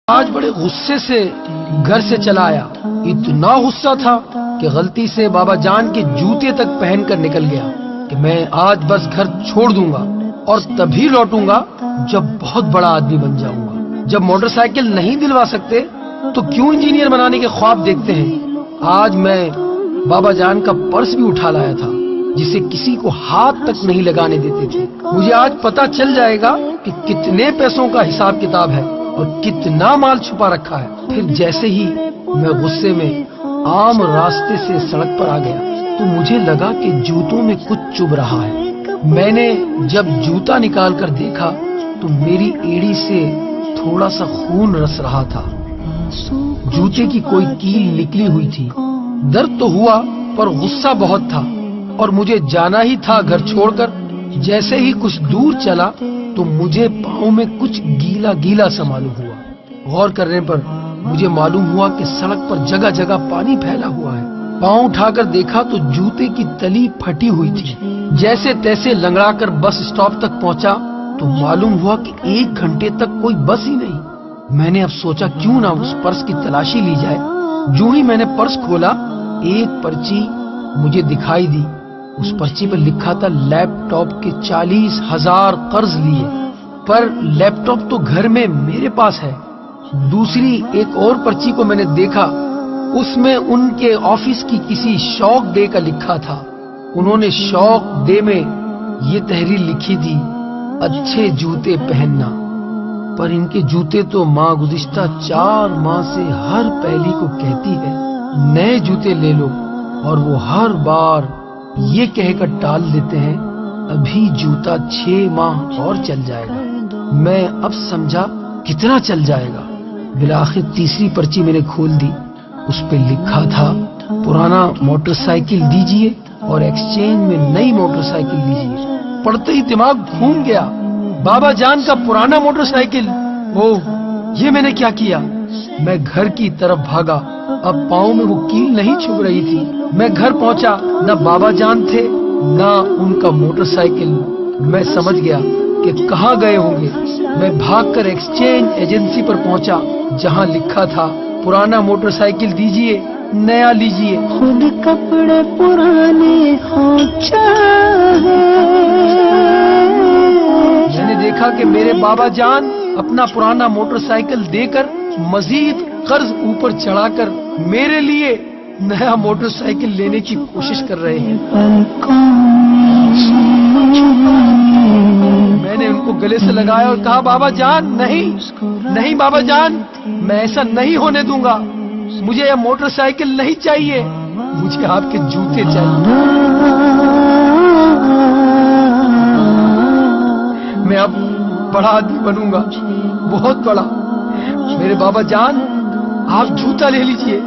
آج بڑے غصے سے گھر سے چلا آیا. اتنا غصہ تھا کہ غلطی سے بابا جان کے جوتے تک پہن کر نکل گیا کہ میں آج بس گھر چھوڑ دوں گا اور تبھی لوٹوں گا جب بہت بڑا آدمی بن جاؤں گا. جب موٹر سائیکل نہیں دلوا سکتے تو کیوں انجینئر بنانے کے خواب دیکھتے ہیں. آج میں بابا جان کا پرس بھی اٹھا لایا تھا جسے کسی کو ہاتھ تک نہیں لگانے دیتے تھے. مجھے آج پتا چل جائے گا کہ کتنے پیسوں کا حساب کتاب ہے اور کتنا مال چھپا رکھا ہے. پھر جیسے ہی میں غصے میں عام راستے سے سڑک پر آ گیا تو مجھے لگا کہ جوتوں میں کچھ چبھ رہا ہے. میں نے جب جوتا نکال کر دیکھا تو میری ایڑی سے تھوڑا سا خون رس رہا تھا. جوتے کی کوئی کیل نکلی ہوئی تھی. درد تو ہوا پر غصہ بہت تھا اور مجھے جانا ہی تھا گھر چھوڑ کر. جیسے ہی کچھ دور چلا تو مجھے پاؤں میں کچھ گیلا گیلا سا معلوم ہوا. غور کرنے پر مجھے معلوم ہوا کہ سڑک پر جگہ جگہ پانی پھیلا ہوا ہے. پاؤں اٹھا کر دیکھا تو جوتے کی تلی پھٹی ہوئی تھی. جیسے تیسے لنگڑا کر بس اسٹاپ تک پہنچا تو معلوم ہوا کہ 1 گھنٹے تک کوئی بس ہی نہیں. میں نے اب سوچا کیوں نہ اس پرس کی تلاشی لی جائے. جو ہی میں نے پرس کھولا ایک پرچی مجھے دکھائی دی. اس پرچی پر لکھا تھا لیپ ٹاپ کے 40,000 قرض لیے. پر لیپ ٹاپ تو گھر میں میرے پاس ہے. دوسری ایک اور پرچی کو میں نے دیکھا. اس میں ان کے آفس کی کسی شوق ڈے کا لکھا تھا. انہوں نے شوق ڈے میں یہ تحریر لکھی تھی اچھے جوتے پہننا. پر ان کے جوتے تو ماں گزشتہ 4 ماہ سے ہر پہلی کو کہتی ہے نئے جوتے لے لو اور وہ ہر بار یہ کہہ کر ٹال دیتے ہیں ابھی جوتا 6 ماہ اور چل جائے گا. میں اب سمجھا کتنا چل جائے گا. بالآخر تیسری پرچی میں نے کھول دی. اس پہ لکھا تھا پرانا موٹر سائیکل دیجئے اور ایکسچینج میں نئی موٹر سائیکل دیجئے. پڑھتے ہی دماغ گھوم گیا. بابا جان کا پرانا موٹر سائیکل. یہ میں نے کیا کیا. میں گھر کی طرف بھاگا. اب پاؤں میں وہ کیل نہیں چھپ رہی تھی. میں گھر پہنچا. نہ بابا جان تھے نہ ان کا موٹر سائیکل. میں سمجھ گیا کہ کہاں گئے ہوں گے. میں بھاگ کر ایکسچینج ایجنسی پر پہنچا جہاں لکھا تھا پرانا موٹر سائیکل دیجئے نیا لیجئے. خود کپڑے پرانے ہو چاہے. میں نے دیکھا کہ میرے بابا جان اپنا پرانا موٹر سائیکل دے کر مزید قرض اوپر چڑھا کر میرے لیے نیا موٹر سائیکل لینے کی کوشش کر رہے ہیں. میں نے ان کو گلے سے لگایا اور کہا بابا جان نہیں بابا جان میں ایسا نہیں ہونے دوں گا. مجھے یہ موٹر سائیکل نہیں چاہیے. مجھے آپ کے جوتے چاہیے. میں اب بڑا آدمی بنوں گا بہت بڑا. میرے بابا جان آپ جوتا لے لیجئے.